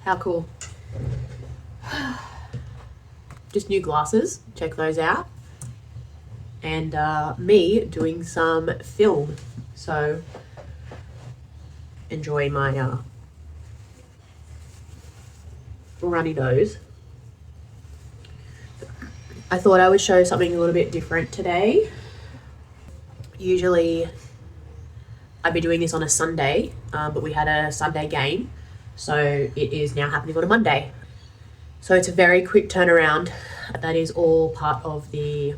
How cool. Just new glasses, check those out. And me doing some film. So enjoy my runny nose. I thought I would show something a little bit different today. Usually I'd be doing this on a Sunday, but we had a Sunday game, so it is now happening on a Monday. So it's a very quick turnaround. That is all part of the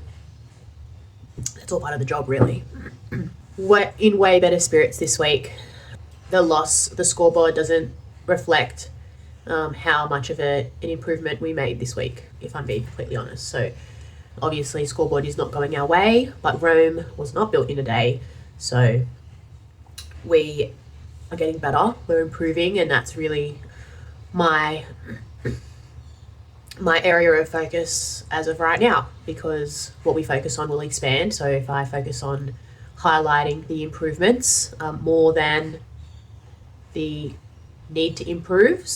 job, really. We're in way better spirits this week. The scoreboard doesn't reflect how much of an improvement we made this week, if I'm being completely honest. So obviously scoreboard is not going our way, but Rome was not built in a day. So we are getting better, we're improving, and that's really my area of focus as of right now, because what we focus on will expand. So if I focus on highlighting the improvements more than the need to improve,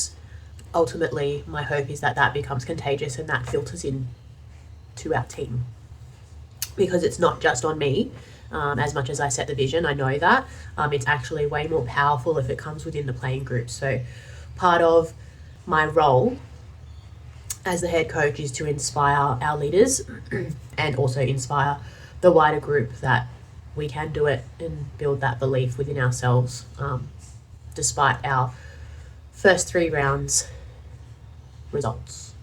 ultimately my hope is that becomes contagious and that filters in to our team, because it's not just on me. As much as I set the vision, I know that it's actually way more powerful if it comes within the playing group. So part of my role as the head coach is to inspire our leaders and also inspire the wider group that we can do it and build that belief within ourselves, despite our first 3 rounds results.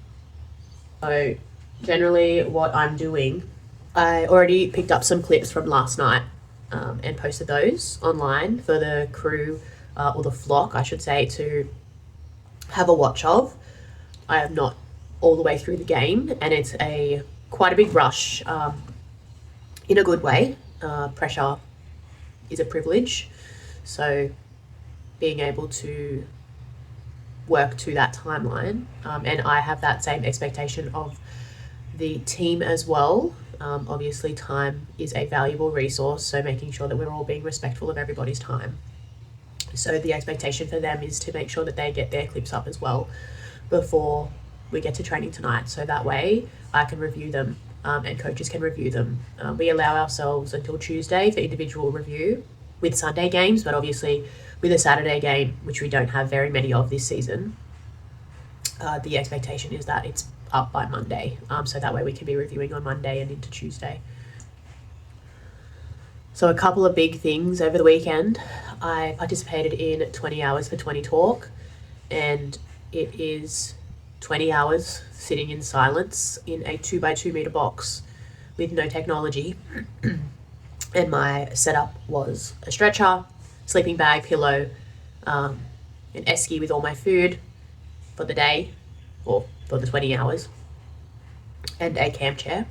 So generally what I'm doing, I already picked up some clips from last night and posted those online for the crew, or the flock, I should say, to have a watch of. I am not all the way through the game, and it's quite a big rush in a good way. Pressure is a privilege, so being able to work to that timeline, and I have that same expectation of the team as well. Obviously time is a valuable resource, so making sure that we're all being respectful of everybody's time. So the expectation for them is to make sure that they get their clips up as well before we get to training tonight, so that way I can review them and coaches can review them. We allow ourselves until Tuesday for individual review with Sunday games, but obviously with a Saturday game, which we don't have very many of this season, the expectation is that it's up by Monday, so that way we can be reviewing on Monday and into Tuesday. So a couple of big things over the weekend. I participated in 20 hours for 20 talk, and it is 20 hours sitting in silence in a 2x2 meter box with no technology. And my setup was a stretcher, sleeping bag, pillow, an esky with all my food for the day, or for the 20 hours, and a camp chair.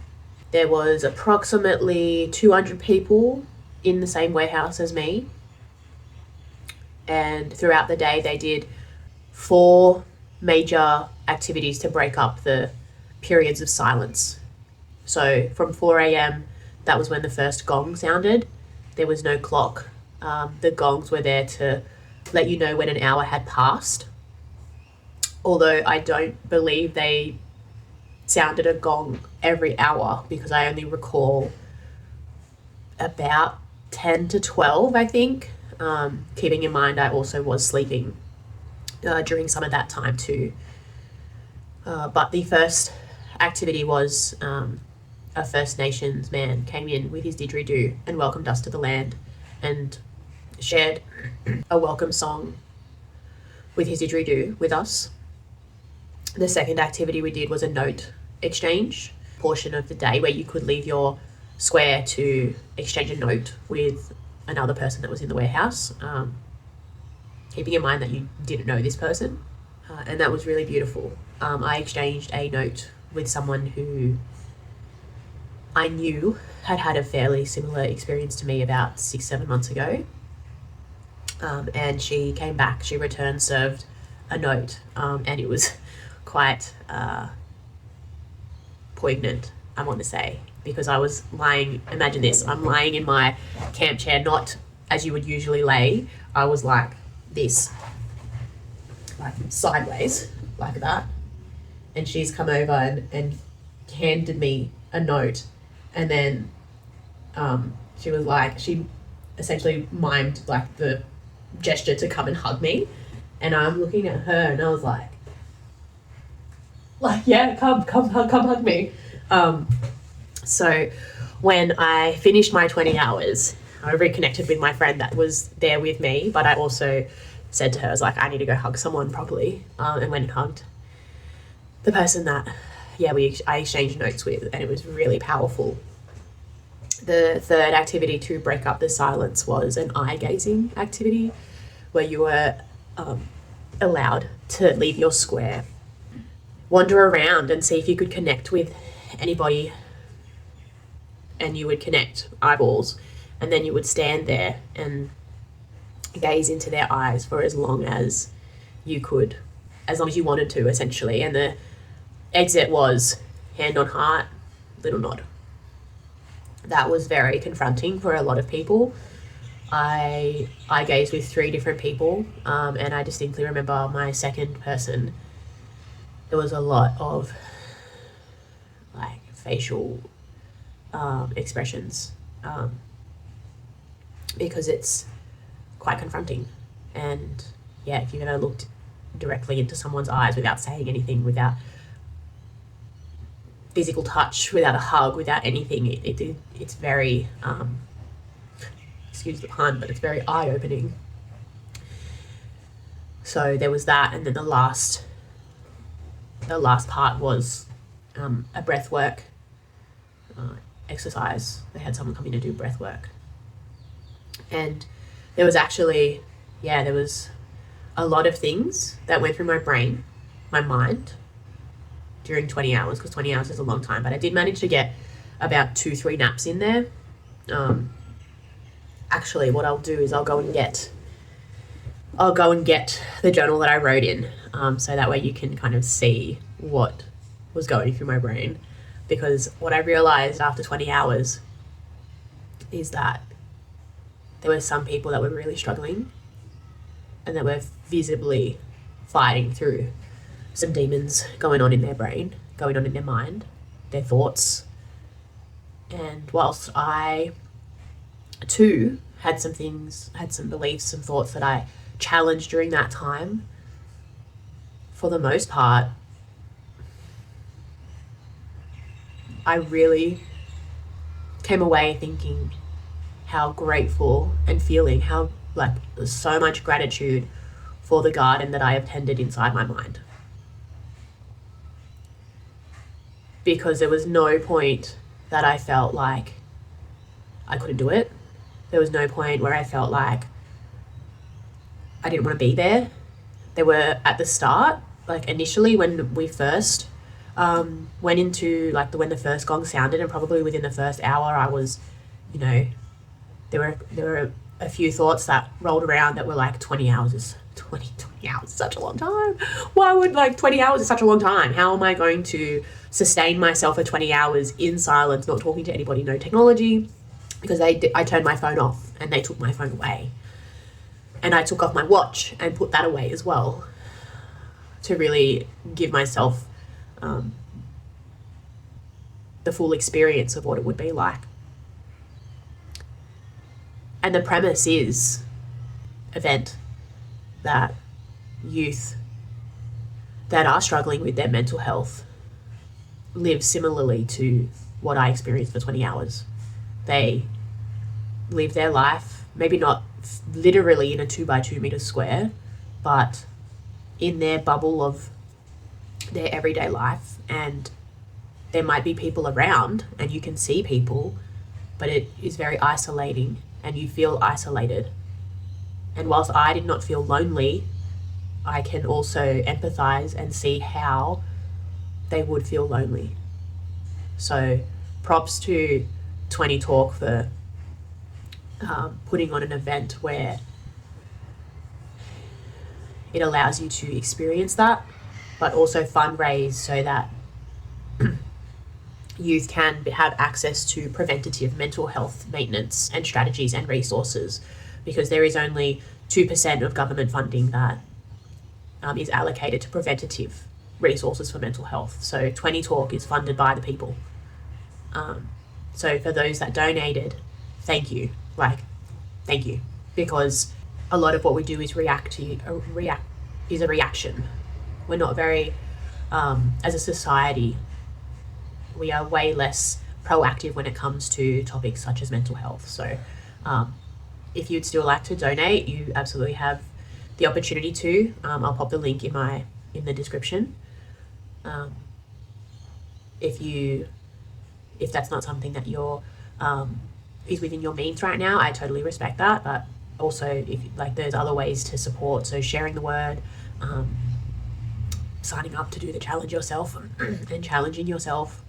There was approximately 200 people in the same warehouse as me, and throughout the day they did 4 major activities to break up the periods of silence. So from 4 a.m, that was when the first gong sounded. There was no clock. The gongs were there to let you know when an hour had passed, although I don't believe they sounded a gong every hour, because I only recall about 10 to 12, I think, keeping in mind I also was sleeping during some of that time too. But the first activity was a First Nations man came in with his didgeridoo and welcomed us to the land and shared a welcome song with his didgeridoo with us. The second activity we did was a note exchange portion of the day, where you could leave your square to exchange a note with another person that was in the warehouse, keeping in mind that you didn't know this person, and that was really beautiful. I exchanged a note with someone who I knew had a fairly similar experience to me about 6-7 months ago, and she came back, she returned, served a note, and it was quite poignant, I want to say, because I was lying, imagine this, I'm lying in my camp chair, not as you would usually lay, I was like this, like sideways like that, and she's come over and handed me a note, and then she was like, she essentially mimed like the gesture to come and hug me, and I'm looking at her and I was like yeah, come hug me. So when I finished my 20 hours, I reconnected with my friend that was there with me, but I also said to her, I was like, I need to go hug someone properly, and went and hugged the person that, I exchanged notes with, and it was really powerful. The third activity to break up the silence was an eye-gazing activity where you were allowed to leave your square, wander around and see if you could connect with anybody, and you would connect eyeballs, and then you would stand there and gaze into their eyes for as long as you could, as long as you wanted to, essentially. And the exit was hand on heart, little nod. That was very confronting for a lot of people. I gazed with 3 different people, and I distinctly remember my second person. There was a lot of like facial expressions, because it's quite confronting. And if you've ever looked directly into someone's eyes without saying anything, without physical touch, without a hug, without anything, it's very excuse the pun, but it's very eye-opening. So there was that, and then the last part was a breath work exercise. They had someone come in to do breath work, and there was actually there was a lot of things that went through my brain, my mind, during 20 hours, because 20 hours is a long time, but I did manage to get about 2-3 naps in there. Actually, what I'll do is I'll go and get the journal that I wrote in, so that way you can kind of see what was going through my brain. Because what I realized after 20 hours is that there were some people that were really struggling and that were visibly fighting through some demons going on in their brain, going on in their mind, their thoughts. And whilst I too had some beliefs, some thoughts that I challenged during that time, for the most part, I really came away thinking how grateful and feeling how so much gratitude for the garden that I have tended inside my mind. Because there was no point that I felt like I couldn't do it. There was no point where I felt like I didn't want to be there. There were, at the start, initially when we first went into when the first gong sounded, and probably within the first hour I was, there were a few thoughts that rolled around that were 20 hours is 20 hours is such a long time. Why would 20 hours is such a long time? How am I going to sustain myself for 20 hours in silence, not talking to anybody, no technology? Because I turned my phone off and they took my phone away, and I took off my watch and put that away as well, to really give myself the full experience of what it would be like. And the premise is event that youth that are struggling with their mental health live similarly to what I experienced for 20 hours. They live their life, maybe not literally in a 2x2 meter square, but in their bubble of their everyday life. And there might be people around and you can see people, but it is very isolating and you feel isolated. And whilst I did not feel lonely, I can also empathize and see how they would feel lonely. So props to 20 Talk for putting on an event where it allows you to experience that, but also fundraise so that youth can have access to preventative mental health maintenance and strategies and resources, because there is only 2% of government funding that is allocated to preventative resources for mental health. So 20 Talk is funded by the people. So for those that donated, thank you. Thank you. Because a lot of what we do is a reaction. We're not very, as a society, we are way less proactive when it comes to topics such as mental health. So if you'd still like to donate, you absolutely have the opportunity to. I'll pop the link in the description. If that's not something that is within your means right now, I totally respect that. But also, if there's other ways to support. So sharing the word, signing up to do the challenge yourself, and challenging yourself.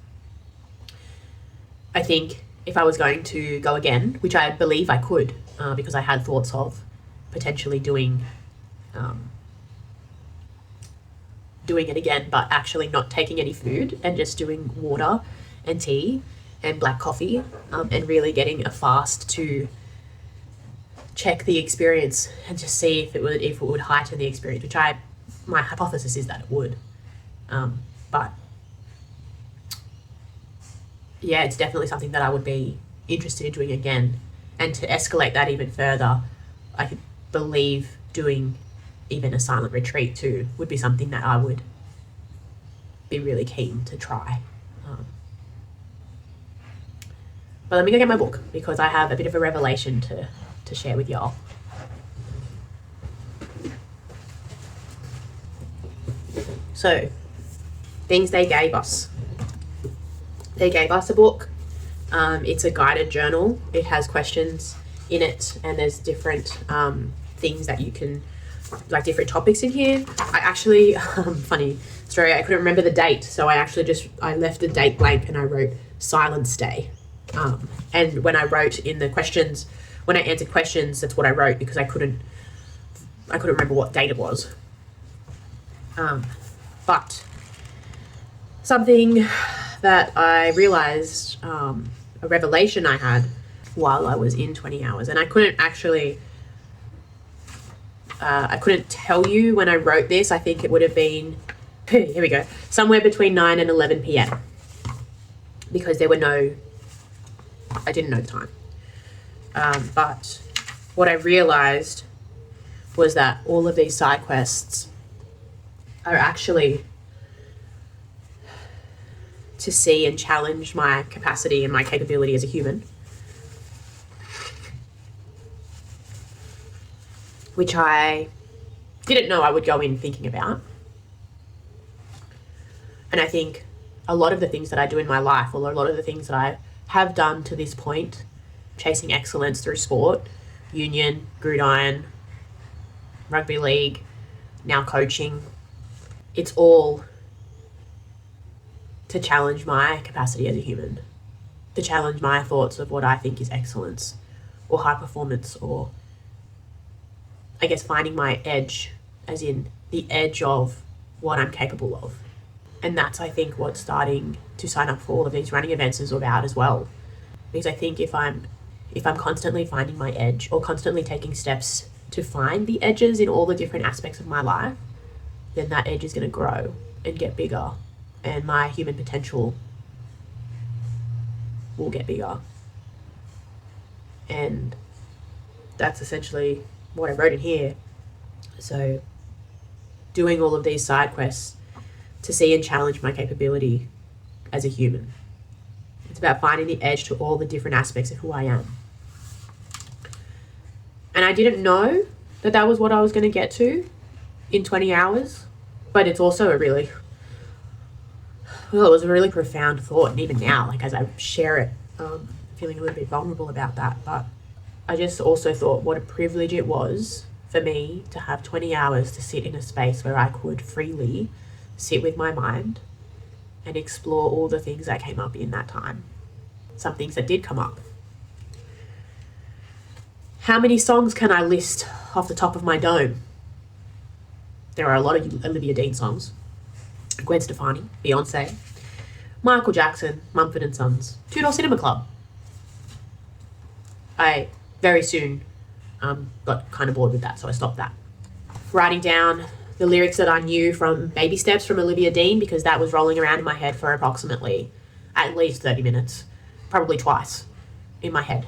I think if I was going to go again, which I believe I could, because I had thoughts of potentially doing it again, but actually not taking any food and just doing water and tea and black coffee, and really getting a fast to check the experience and just see if it would heighten the experience, which my hypothesis is that it would. But yeah, it's definitely something that I would be interested in doing again. And to escalate that even further, I could believe doing even a silent retreat too would be something that I would be really keen to try. But let me go get my book, because I have a bit of a revelation to share with y'all. So, things they gave us. They gave us a book. It's a guided journal. It has questions in it, and there's different things that you can, different topics in here. I actually, funny story, I couldn't remember the date, so I left the date blank and I wrote Silence Day. And when I wrote in the questions, when I answered questions, that's what I wrote, because I couldn't remember what date it was. But something that I realized, a revelation I had while I was in 20 hours, and I couldn't tell you when I wrote this. I think it would have been, here we go, somewhere between 9 and 11 p.m. because I didn't know the time. But what I realized was that all of these side quests are actually to see and challenge my capacity and my capability as a human, which I didn't know I would go in thinking about. And I think a lot of the things that I do in my life, or a lot of the things that I have done to this point, chasing excellence through sport, union, gridiron, rugby league, now coaching, it's all to challenge my capacity as a human, to challenge my thoughts of what I think is excellence or high performance, or I guess finding my edge, as in the edge of what I'm capable of. And that's, I think, what starting to sign up for all of these running events is about as well. Because I think if I'm constantly finding my edge, or constantly taking steps to find the edges in all the different aspects of my life, then that edge is going to grow and get bigger, and my human potential will get bigger. And that's essentially what I wrote in here. So doing all of these side quests to see and challenge my capability as a human. It's about finding the edge to all the different aspects of who I am. And I didn't know that was what I was going to get to in 20 hours, but it's also it was a really profound thought. And even now, as I share it, feeling a little bit vulnerable about that, but I just also thought what a privilege it was for me to have 20 hours to sit in a space where I could freely sit with my mind and explore all the things that came up in that time. Some things that did come up. How many songs can I list off the top of my dome? There are a lot of Olivia Dean songs. Gwen Stefani, Beyonce, Michael Jackson, Mumford & Sons, Two Door Cinema Club. I very soon got kind of bored with that, so I stopped that. Writing down the lyrics that I knew from Baby Steps from Olivia Dean, because that was rolling around in my head for approximately at least 30 minutes, probably twice in my head.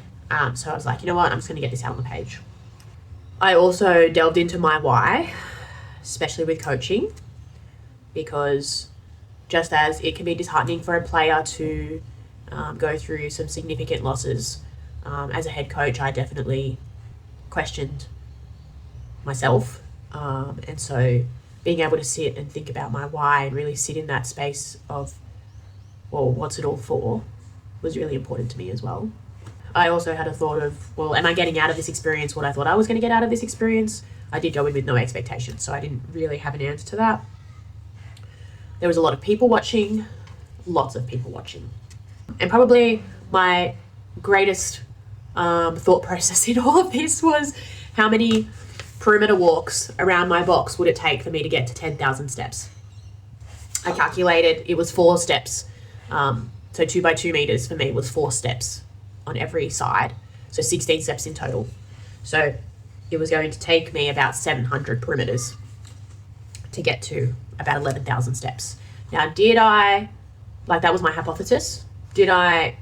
So I was like, you know what, I'm just going to get this out on the page. I also delved into my why, especially with coaching, because just as it can be disheartening for a player to go through some significant losses, as a head coach, I definitely questioned myself. And so being able to sit and think about my why and really sit in that space of, well, what's it all for, was really important to me as well. I also had a thought of, well, am I getting out of this experience what I thought I was going to get out of this experience? I did go in with no expectations, so I didn't really have an answer to that. There was a lot of people watching, lots of people watching. And probably my greatest thought process in all of this was, how many perimeter walks around my box would it take for me to get to 10,000 steps? I calculated it was 4 steps. So 2 by 2 meters for me was 4 steps on every side. So 16 steps in total. So it was going to take me about 700 perimeters to get to about 11,000 steps. Now, did I, like, that was my hypothesis. Did I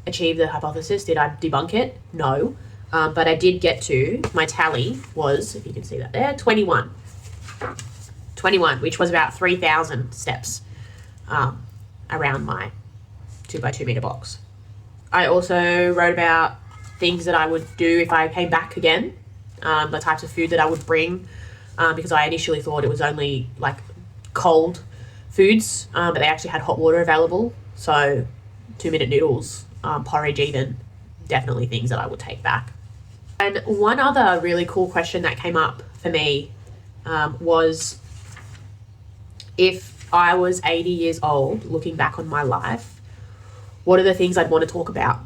achieve the hypothesis? Did I debunk it? No. But I did get to, my tally was, if you can see that there, 21. 21, which was about 3,000 steps around my 2 by 2 meter box. I also wrote about things that I would do if I came back again, the types of food that I would bring, because I initially thought it was only like cold foods, but they actually had hot water available. So 2-minute noodles, porridge even, definitely things that I would take back. And one other really cool question that came up for me was, if I was 80 years old, looking back on my life, what are the things I'd want to talk about?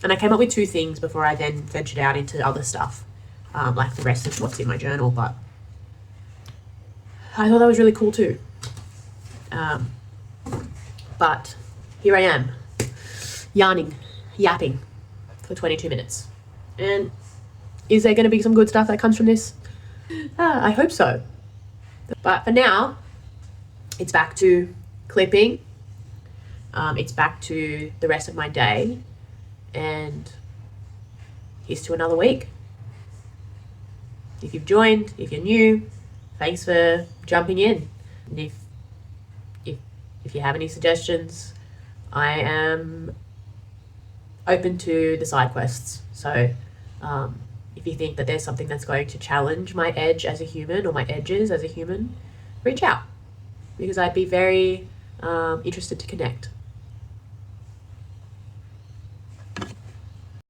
And I came up with 2 things before I then ventured out into other stuff, like the rest of what's in my journal. But I thought that was really cool too. But here I am, yapping for 22 minutes. And is there going to be some good stuff that comes from this? I hope so. But for now, it's back to clipping. It's back to the rest of my day, and here's to another week. If you've joined, if you're new, thanks for jumping in. And if you have any suggestions, I am open to the side quests. So if you think that there's something that's going to challenge my edge as a human, or my edges as a human, reach out, because I'd be very interested to connect.